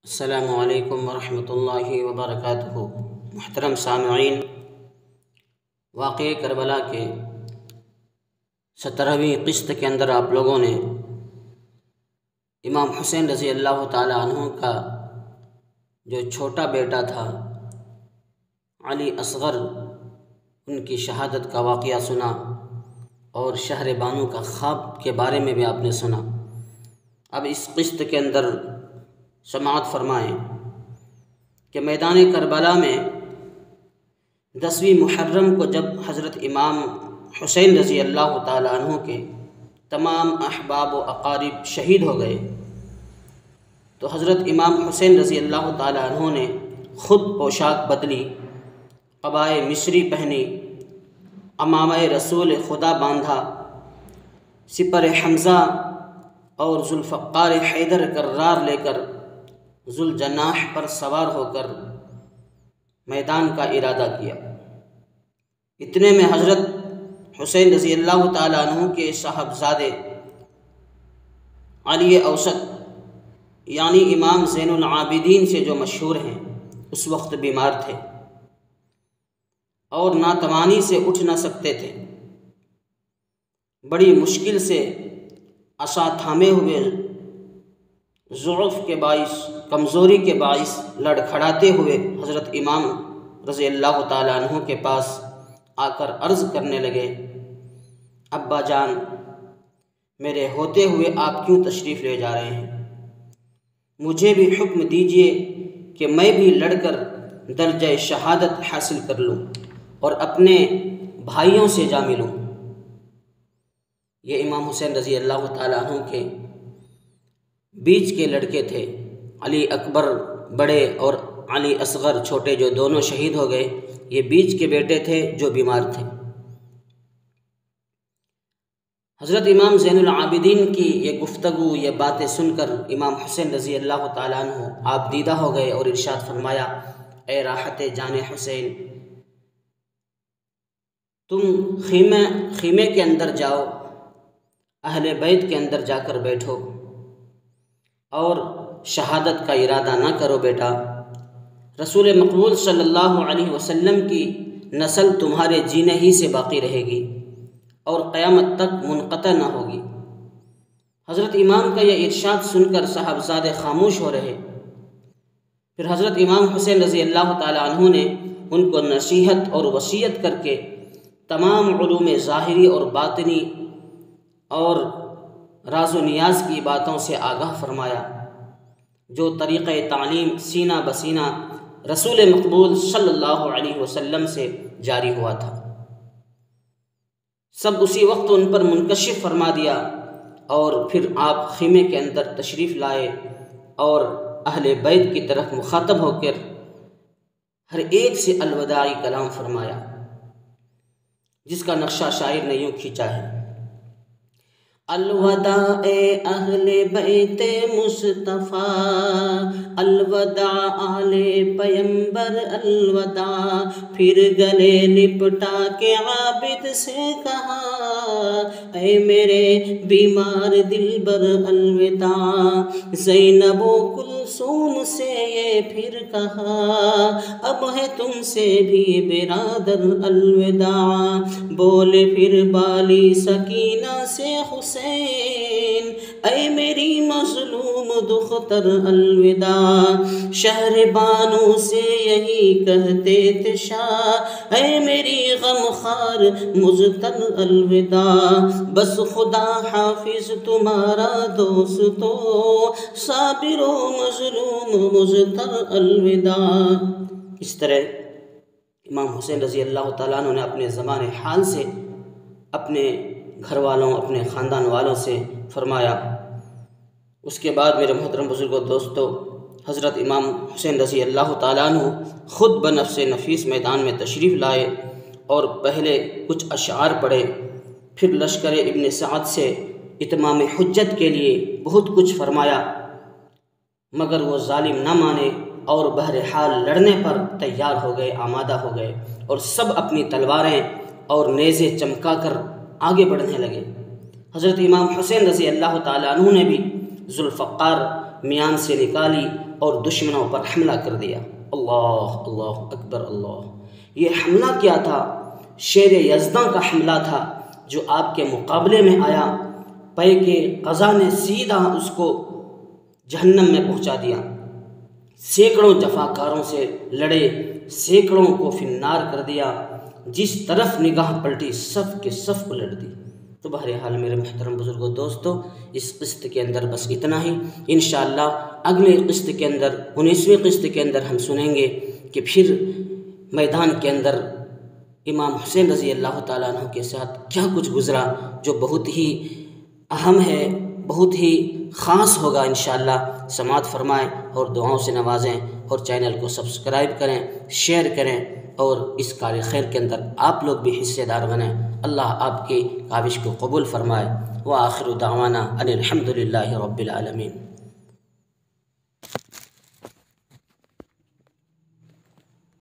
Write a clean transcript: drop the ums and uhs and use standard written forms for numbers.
السلام علیکم ورحمۃ اللہ وبرکاتہ۔ محترم سامعین، واقعہ کربلا کے 17ویں قسط کے اندر آپ لوگوں نے امام حسین رضی اللہ تعالی عنہ کا جو چھوٹا بیٹا تھا علی اصغر، ان کی شہادت کا واقعہ سنا اور شہر بانو کا خواب کے بارے میں بھی آپ نے سنا۔ اب اس قسط کے اندر سماعت فرمائیں کہ میدان کربلا میں 10ویں محرم کو جب حضرت امام حسین رضی اللہ تعالی عنہ کے تمام احباب و اقارب شہید ہو گئے تو حضرت امام حسین رضی اللہ تعالی عنہ نے خود پوشاک بدلی، قبائے مصری پہنی، عمامہ رسول خدا باندھا، سپر حمزہ اور ذوالفقار حیدر کرار لے کر ذوالجناح پر سوار ہو کر میدان کا ارادہ کیا۔ اتنے میں حضرت حسین رضی اللہ تعالی عنہ کے صاحبزادے علی اوسط یعنی امام زین العابدین سے جو مشہور ہیں، اس وقت بیمار تھے اور ناتوانی سے اٹھ نہ سکتے تھے۔ بڑی مشکل سے عصا تھامے ہوئے، ضعف کے باعث، کمزوری کے باعث لڑکھڑاتے ہوئے حضرت امام رضی اللہ تعالی عنہ کے پاس آ کر عرض کرنے لگے، ابا جان، میرے ہوتے ہوئے آپ کیوں تشریف لے جا رہے ہیں؟ مجھے بھی حکم دیجئے کہ میں بھی لڑ کر درجہ شہادت حاصل کر لوں اور اپنے بھائیوں سے جا ملوں۔ یہ امام حسین رضی اللہ تعالی عنہ کے بیچ کے لڑکے تھے، علی اکبر بڑے اور علی اصغر چھوٹے، جو دونوں شہید ہو گئے۔ یہ بیچ کے بیٹے تھے جو بیمار تھے۔ حضرت امام زین العابدین کی یہ گفتگو، یہ باتیں سن کر امام حسین رضی اللہ تعالیٰ عنہ آپ دیدہ ہو گئے اور ارشاد فرمایا، اے راحت جان حسین، تم خیمے کے اندر جاؤ، اہل بیت کے اندر جا کر بیٹھو اور شہادت کا ارادہ نہ کرو بیٹا۔ رسول مقبول صلی اللہ علیہ وسلم کی نسل تمہارے جینے ہی سے باقی رہے گی اور قیامت تک منقطع نہ ہوگی۔ حضرت امام کا یہ ارشاد سن کر صاحبزادے خاموش ہو رہے۔ پھر حضرت امام حسین رضی اللہ تعالی عنہ نے ان کو نصیحت اور وصیت کر کے تمام علوم ظاہری اور باطنی اور راز و نیاز کی باتوں سے آگاہ فرمایا، جو طریقہ تعلیم سینہ بسینہ رسول مقبول صلی اللہ علیہ وسلم سے جاری ہوا تھا، سب اسی وقت ان پر منکشف فرما دیا۔ اور پھر آپ خیمے کے اندر تشریف لائے اور اہل بیت کی طرف مخاطب ہو کر ہر ایک سے الوداعی کلام فرمایا، جس کا نقشہ شاعر نے یوں کھینچا ہے، الوداع اے اہل بیت مصطفیٰ، الوداع آل پیمبر، الوداع۔ پھر گلے لپٹا کے عابد سے کہا، اے میرے بیمار دلبر الوداع۔ زینب و کلثوم سے یہ پھر کہا، اب ہے تم سے بھی برادر الوداع۔ بولے پھر بالی سکینہ سے حسین، اے میری مظلوم دختر الوداع۔ شہر بانو سے یہی کہتے تھے شاہ، اے میری غمخوار مضطر الوداع۔ بس خدا حافظ تمہارا دوست تو، صابر و مظلوم مضطر الوداع۔ اس طرح امام حسین رضی اللہ تعالیٰ عنہ نے اپنے زمان حال سے، اپنے گھر والوں، اپنے خاندان والوں سے فرمایا۔ اس کے بعد میرے محترم بزرگوں دوستو، حضرت امام حسین رضی اللہ تعالیٰ عنہ خود بنفس نفیس میدان میں تشریف لائے اور پہلے کچھ اشعار پڑھے، پھر لشکر ابن سعد سے اتمام حجت کے لیے بہت کچھ فرمایا، مگر وہ ظالم نہ مانے اور بہرحال لڑنے پر تیار ہو گئے، آمادہ ہو گئے، اور سب اپنی تلواریں اور نیزے چمکا کر آگے بڑھنے لگے۔ حضرت امام حسین رضی اللہ تعالی عنہ نے بھی ذوالفقار میان سے نکالی اور دشمنوں پر حملہ کر دیا۔ اللہ اللہ اکبر اللہ۔ یہ حملہ کیا تھا؟ شیر یزداں کا حملہ تھا جو آپ کے مقابلے میں آیا، پے کے قضا نے سیدھا اس کو جہنم میں پہنچا دیا۔ سینکڑوں جفاکاروں سے لڑے، سینکڑوں کو فی النار کر دیا، جس طرف نگاہ پلٹی صف کے صف الٹ دی۔ تو بہرحال میرے محترم بزرگوں دوستو، اس قسط کے اندر بس اتنا ہی۔ انشاءاللہ اگلے قسط کے اندر 19ویں قسط کے اندر ہم سنیں گے کہ پھر میدان کے اندر امام حسین رضی اللہ تعالیٰ عنہ کے ساتھ کیا کچھ گزرا، جو بہت ہی اہم ہے، بہت ہی خاص ہوگا۔ انشاءاللہ سماعت فرمائیں اور دعاؤں سے نوازیں، اور چینل کو سبسکرائب کریں، شیئر کریں، اور اس کار خیر کے اندر آپ لوگ بھی حصے دار بنیں۔ اللہ آپ کی کاوش کو قبول فرمائے۔ وآخر دعوانا ان الحمد للہ رب العالمین۔